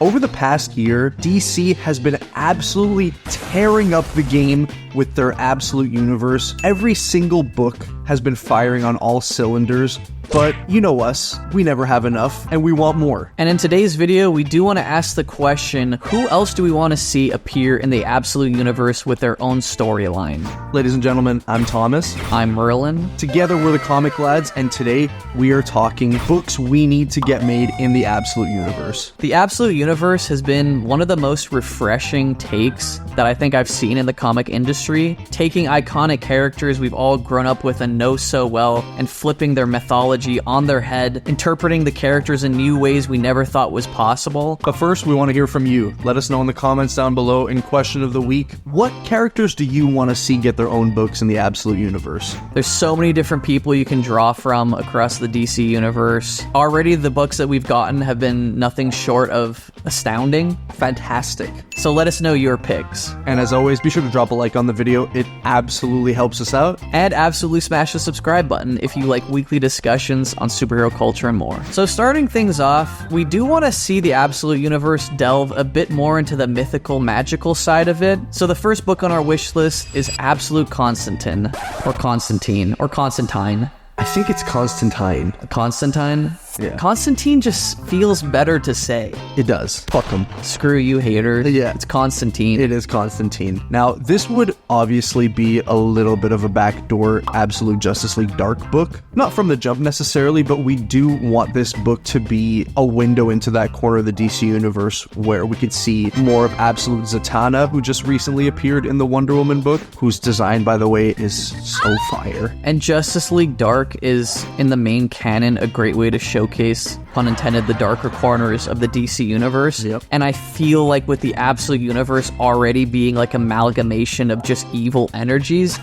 Over the past year, DC has been absolutely tearing up the game with their Absolute Universe. Every single book has been firing on all cylinders, but you know us, we never have enough, and we want more. And in today's video, we do want to ask the question, who else do we want to see appear in the Absolute Universe with their own storyline? Ladies and gentlemen, I'm Thomas. I'm Merlin. Together, we're the Comic Lads, and today we are talking books we need to get made in the Absolute Universe. The Absolute Universe has been one of the most refreshing takes that I think I've seen in the comic industry, taking iconic characters we've all grown up with and know so well, and flipping their mythology on their head, interpreting the characters in new ways we never thought was possible. But first, we want to hear from you. Let us know in the comments down below in question of the week, what characters do you want to see get their own books in the Absolute Universe? There's so many different people you can draw from across the DC universe. Already, the books that we've gotten have been nothing short of astounding. Fantastic. So let us know your picks. And as always, be sure to drop a like on the video. It absolutely helps us out. And absolutely smash the subscribe button if you like weekly discussions on superhero culture and more. So starting things off, we do want to see the Absolute Universe delve a bit more into the mythical, magical side of it. So the first book on our wish list is Absolute Constantine, or Constantine, or Constantine. I think it's Constantine. Constantine? Yeah. Constantine just feels better to say. It does. Fuck him. Screw you, hater. Yeah. It's Constantine. It is Constantine. Now, this would obviously be a little bit of a backdoor Absolute Justice League Dark book. Not from the jump necessarily, but we do want this book to be a window into that corner of the DC Universe where we could see more of Absolute Zatanna, who just recently appeared in the Wonder Woman book, whose design, by the way, is so fire. And Justice League Dark is, in the main canon, a great way to showcase, pun intended, the darker corners of the DC universe. Yep. And I feel like with the Absolute Universe already being like amalgamation of just evil energies,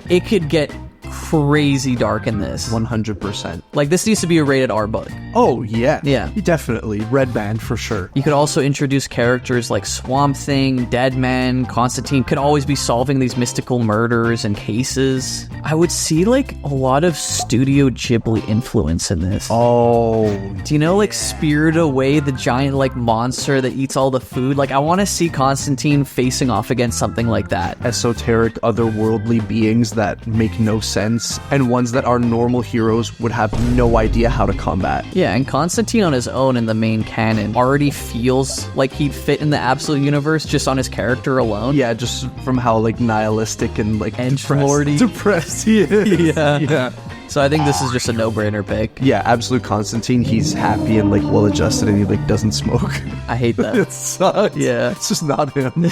it could get crazy dark in this. 100%. Like, this needs to be a rated R book. Oh, yeah. Yeah. Definitely. Red Band for sure. You could also introduce characters like Swamp Thing, Deadman, Constantine could always be solving these mystical murders and cases. I would see like a lot of Studio Ghibli influence in this. Oh. Do you know like Spirit Away, the giant like monster that eats all the food? Like, I want to see Constantine facing off against something like that. Esoteric, otherworldly beings that make no sense, and ones that our normal heroes would have no idea how to combat. Yeah, and Constantine on his own in the main canon already feels like he'd fit in the Absolute Universe just on his character alone. Yeah, just from how like nihilistic and like depressed he is. Yeah. So I think this is just a no-brainer pick. Yeah, Absolute Constantine, he's happy and like well-adjusted and he like doesn't smoke. I hate that. It sucks. Yeah. It's just not him.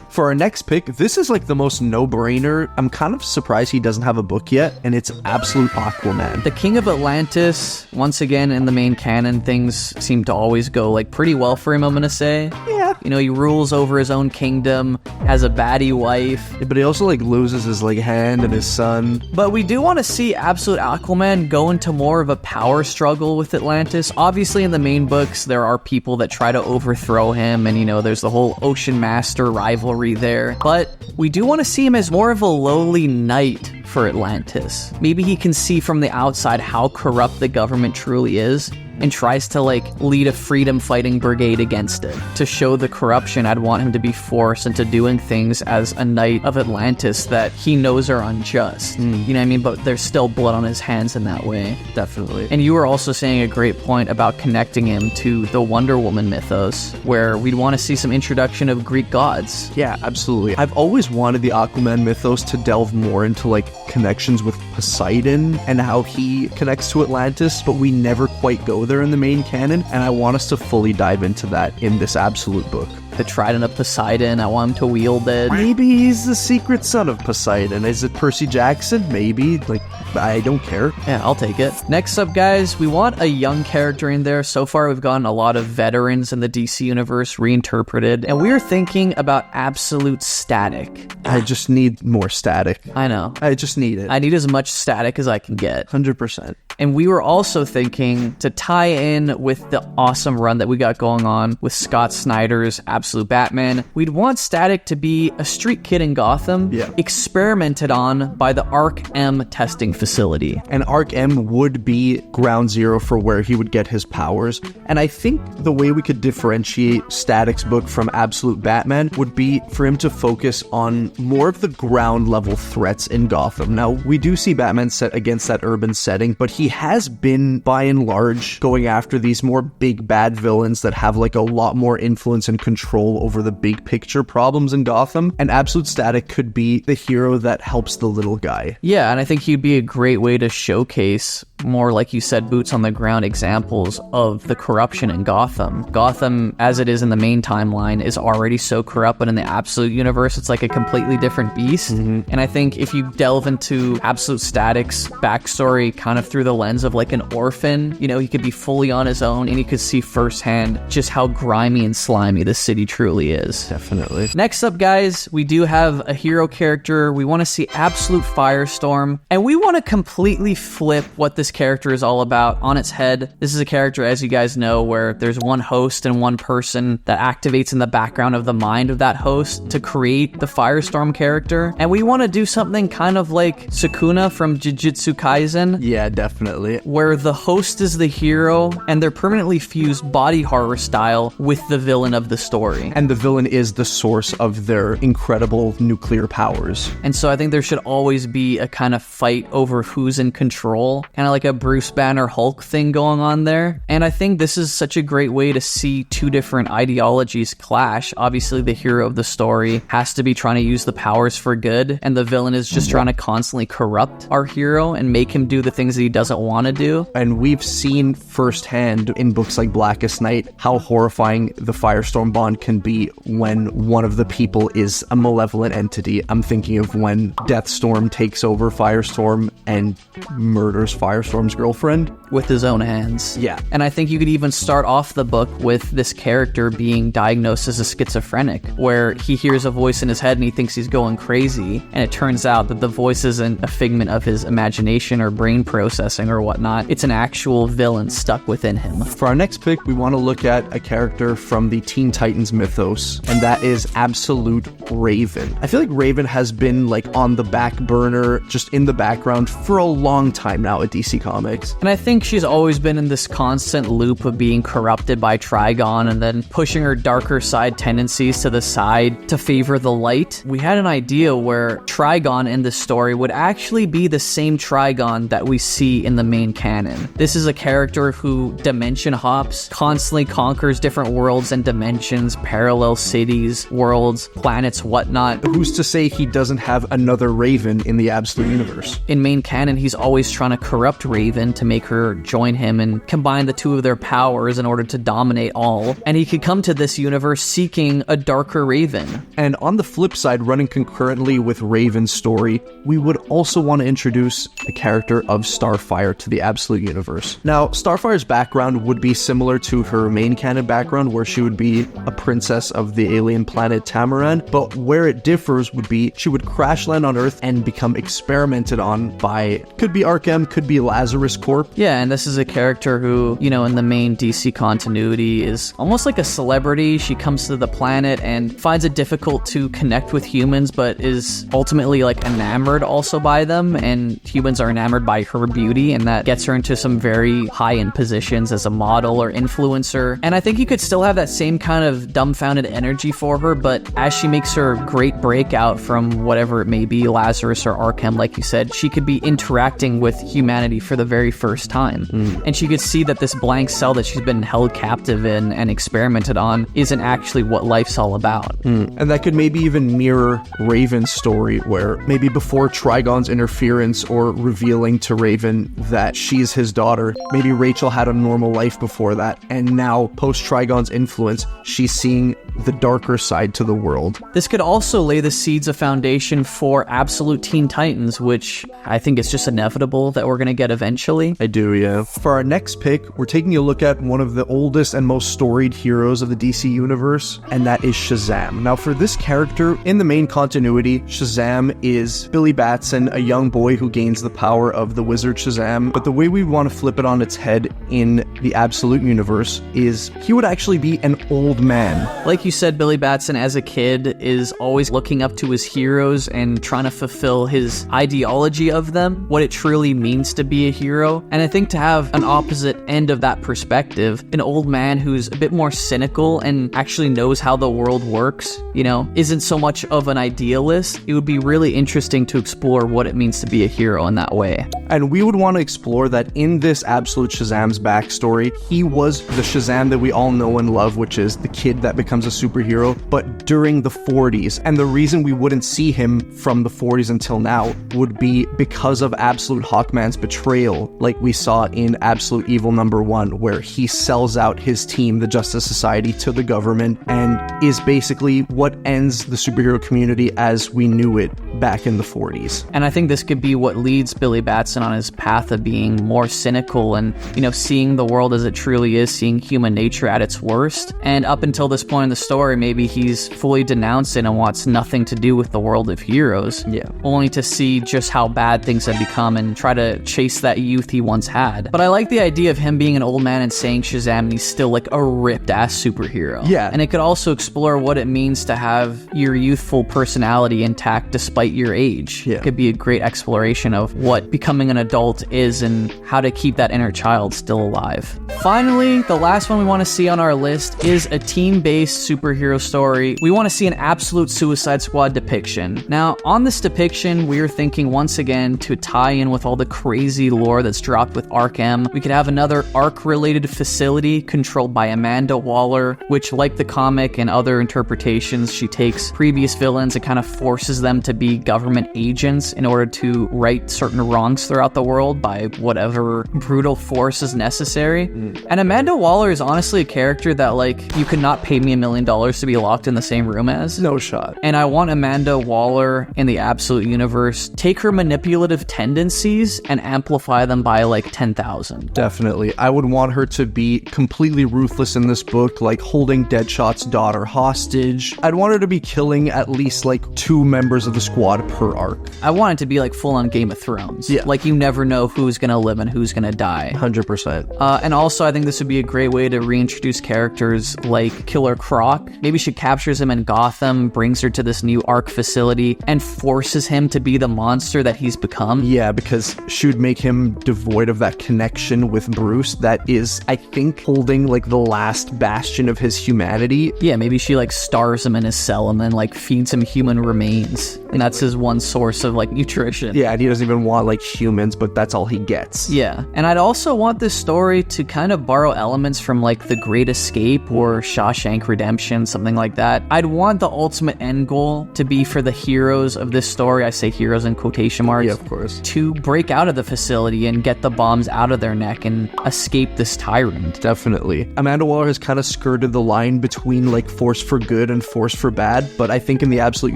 For our next pick, this is like the most no-brainer. I'm kind of surprised he doesn't have a book yet, and it's Absolute Aquaman. The King of Atlantis, once again in the main canon, things seem to always go like pretty well for him, I'm gonna say. Yeah. You know, he rules over his own kingdom, has a baddie wife. But he also like loses his like hand and his son. But we do want to see Absolute Aquaman go into more of a power struggle with Atlantis. Obviously, in the main books, there are people that try to overthrow him, and you know, there's the whole Ocean Master rivalry there. But we do want to see him as more of a lowly knight for Atlantis. Maybe he can see from the outside how corrupt the government truly is, and tries to like lead a freedom fighting brigade against it. To show the corruption, I'd want him to be forced into doing things as a knight of Atlantis that he knows are unjust. You know what I mean? But there's still blood on his hands in that way. Definitely. And you were also saying a great point about connecting him to the Wonder Woman mythos, where we'd want to see some introduction of Greek gods. Yeah, absolutely. I've always wanted the Aquaman mythos to delve more into like connections with Poseidon and how he connects to Atlantis, but we never quite go there in the main canon, and I want us to fully dive into that in this Absolute book. The Trident of Poseidon, I want him to wield it. Maybe he's the secret son of Poseidon. Is it Percy Jackson? Maybe. Like, I don't care. Yeah, I'll take it. Next up, guys, we want a young character in there. So far, we've gotten a lot of veterans in the DC universe reinterpreted, and we're thinking about Absolute Static. I just need more static. I know. I just need it. I need as much static as I can get. 100%. And we were also thinking to tie in with the awesome run that we got going on with Scott Snyder's Absolute Absolute Batman, we'd want Static to be a street kid in Gotham, experimented on by the Arc-M testing facility. And Arc-M would be ground zero for where he would get his powers. And I think the way we could differentiate Static's book from Absolute Batman would be for him to focus on more of the ground level threats in Gotham. Now, we do see Batman set against that urban setting, but he has been, by and large, going after these more big bad villains that have like a lot more influence and control over the big picture problems in Gotham. And Absolute Static could be the hero that helps the little guy. Yeah, and I think he'd be a great way to showcase more, like you said, boots on the ground examples of the corruption in Gotham. Gotham, as it is in the main timeline, is already so corrupt, but in the Absolute universe, it's like a completely different beast. And I think if you delve into Absolute Static's backstory kind of through the lens of like an orphan, you know, he could be fully on his own and he could see firsthand just how grimy and slimy the city truly is. Definitely. Next up, guys, we do have a hero character. We want to see Absolute Firestorm, and we want to completely flip what this character is all about on its head. This is a character, as you guys know, where there's one host and one person that activates in the background of the mind of that host to create the Firestorm character. And we want to do something kind of like Sukuna from Jujutsu Kaisen. Yeah, definitely. Where the host is the hero and they're permanently fused body horror style with the villain of the story. And the villain is the source of their incredible nuclear powers. And so I think there should always be a kind of fight over who's in control, kind of like a Bruce Banner Hulk thing going on there. And I think this is such a great way to see two different ideologies clash. Obviously, the hero of the story has to be trying to use the powers for good, and the villain is just trying to constantly corrupt our hero and make him do the things that he doesn't want to do. And we've seen firsthand in books like Blackest Night how horrifying the Firestorm bond can be when one of the people is a malevolent entity. I'm thinking of when Deathstorm takes over Firestorm and murders Firestorm's girlfriend. With his own hands. Yeah. And I think you could even start off the book with this character being diagnosed as a schizophrenic, where he hears a voice in his head and he thinks he's going crazy, and it turns out that the voice isn't a figment of his imagination or brain processing or whatnot. It's an actual villain stuck within him. For our next pick, we want to look at a character from the Teen Titans mythos, and that is Absolute Raven. I feel like Raven has been like on the back burner, just in the background for a long time now at DC Comics. And I think she's always been in this constant loop of being corrupted by Trigon and then pushing her darker side tendencies to the side to favor the light. We had an idea where Trigon in this story would actually be the same Trigon that we see in the main canon. This is a character who dimension hops, constantly conquers different worlds and dimensions, parallel cities, worlds, planets, whatnot. Who's to say he doesn't have another Raven in the Absolute Universe? In main canon, he's always trying to corrupt Raven to make her join him and combine the two of their powers in order to dominate all. And he could come to this universe seeking a darker Raven. And on the flip side, running concurrently with Raven's story, we would also want to introduce the character of Starfire to the Absolute Universe. Now, Starfire's background would be similar to her main canon background, where she would be a princess of the alien planet Tamaran, but where it differs would be she would crash land on Earth and become experimented on by, could be Arkham, could be Lazarus Corp. Yeah, and this is a character who, you know, in the main DC continuity is almost like a celebrity. She comes to the planet and finds it difficult to connect with humans, but is ultimately like enamored also by them, and humans are enamored by her beauty, and that gets her into some very high-end positions as a model or influencer. And I think you could still have that same kind of dumbfounded energy for her, but as she makes her great breakout from whatever it may be, Lazarus or Arkham, like you said, she could be interacting with humanity for the very first time. And she could see that this blank cell that she's been held captive in and experimented on isn't actually what life's all about. And that could maybe even mirror Raven's story, where maybe before Trigon's interference or revealing to Raven that she's his daughter, maybe Rachel had a normal life before that, and now post Trigon's influence, she's seeing the darker side to the world. This could also lay the seeds of foundation for Absolute Teen Titans, which I think is just inevitable that we're going to get eventually. I do, yeah. For our next pick, we're taking a look at one of the oldest and most storied heroes of the DC universe, and that is Shazam. Now, for this character, in the main continuity, Shazam is Billy Batson, a young boy who gains the power of the wizard Shazam, but the way we want to flip it on its head in the Absolute universe is he would actually be an old man. Like like you said, Billy Batson as a kid is always looking up to his heroes and trying to fulfill his ideology of them, what it truly means to be a hero. And I think to have an opposite end of that perspective, an old man who's a bit more cynical and actually knows how the world works, you know, isn't so much of an idealist, it would be really interesting to explore what it means to be a hero in that way. And we would want to explore that in this Absolute Shazam's backstory. He was the Shazam that we all know and love, which is the kid that becomes a superhero, but during the 40s. And the reason we wouldn't see him from the 40s until now would be because of Absolute Hawkman's betrayal, like we saw in Absolute Evil #1, where he sells out his team, the Justice Society, to the government and is basically what ends the superhero community as we knew it back in the 40s. And I think this could be what leads Billy Batson on his path of being more cynical and, you know, seeing the world as it truly is, seeing human nature at its worst. And up until this point in the story, maybe he's fully denounced it and wants nothing to do with the world of heroes. Yeah. Only to see just how bad things have become and try to chase that youth he once had. But I like the idea of him being an old man and saying Shazam and he's still like a ripped ass superhero. Yeah. And it could also explore what it means to have your youthful personality intact despite your age. Yeah. It could be a great exploration of what becoming an adult is and how to keep that inner child still alive. Finally, the last one we want to see on our list is a team-based superhero story. We want to see an absolute Suicide Squad depiction. Now, on this depiction, we're thinking once again to tie in with all the crazy lore that's dropped with Arkham. We could have another Ark-related facility controlled by Amanda Waller, which, like the comic and other interpretations, she takes previous villains and kind of forces them to be government agents in order to right certain wrongs throughout the world by whatever brutal force is necessary. And Amanda Waller is honestly a character that, like, you could not pay me $1 million to be locked in the same room as. No shot. And I want Amanda Waller in the Absolute Universe, take her manipulative tendencies and amplify them by like 10,000. Definitely. I would want her to be completely ruthless in this book, like holding Deadshot's daughter hostage. I'd want her to be killing at least like 2 members of the squad per arc. I want it to be like full on Game of Thrones. Yeah. Like you never know who's gonna live and who's gonna die. 100%. And also I think this would be a great way to reintroduce characters like Killer Croc. Maybe she captures him in Gotham, brings her to this new Ark facility, and forces him to be the monster that he's become. Yeah, because she would make him devoid of that connection with Bruce that is, I think, holding like the last bastion of his humanity. Yeah, maybe she like stars him in his cell and then like feeds him human remains. And that's his one source of like nutrition. Yeah, and he doesn't even want like humans, but that's all he gets. Yeah, and I'd also want this story to kind of borrow elements from like The Great Escape or Shawshank Redemption, something like that. I'd want the ultimate end goal to be for the heroes of this story, I say heroes in quotation marks, Yeah, of course. to break out of the facility and get the bombs out of their neck and escape this tyrant. Definitely. Amanda Waller has kind of skirted the line between like force for good and force for bad, but I think in the Absolute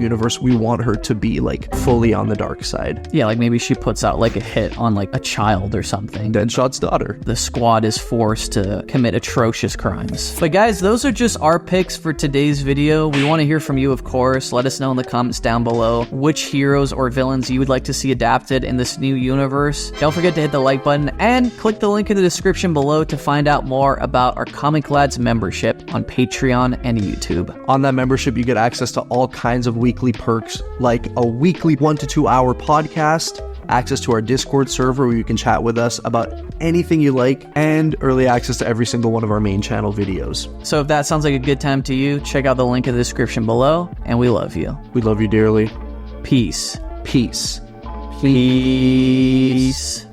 Universe, we want her to be like fully on the dark side. Yeah, like maybe she puts out like a hit on like a child or something. Deadshot's daughter. The squad is forced to commit atrocious crimes. But guys, those are just our picks for today's video. We want to hear from you, of course. Let us know in the comments down below which heroes or villains you would like to see adapted in this new universe. Don't forget to hit the like button and click the link in the description below to find out more about our Comic Lads membership on Patreon and YouTube. On that membership, you get access to all kinds of weekly perks, like a weekly 1 to 2 hour podcast, access to our Discord server where you can chat with us about anything you like, and early access to every single one of our main channel videos. So if that sounds like a good time to you, check out the link in the description below, and we love you. We love you dearly. Peace. Peace. Peace.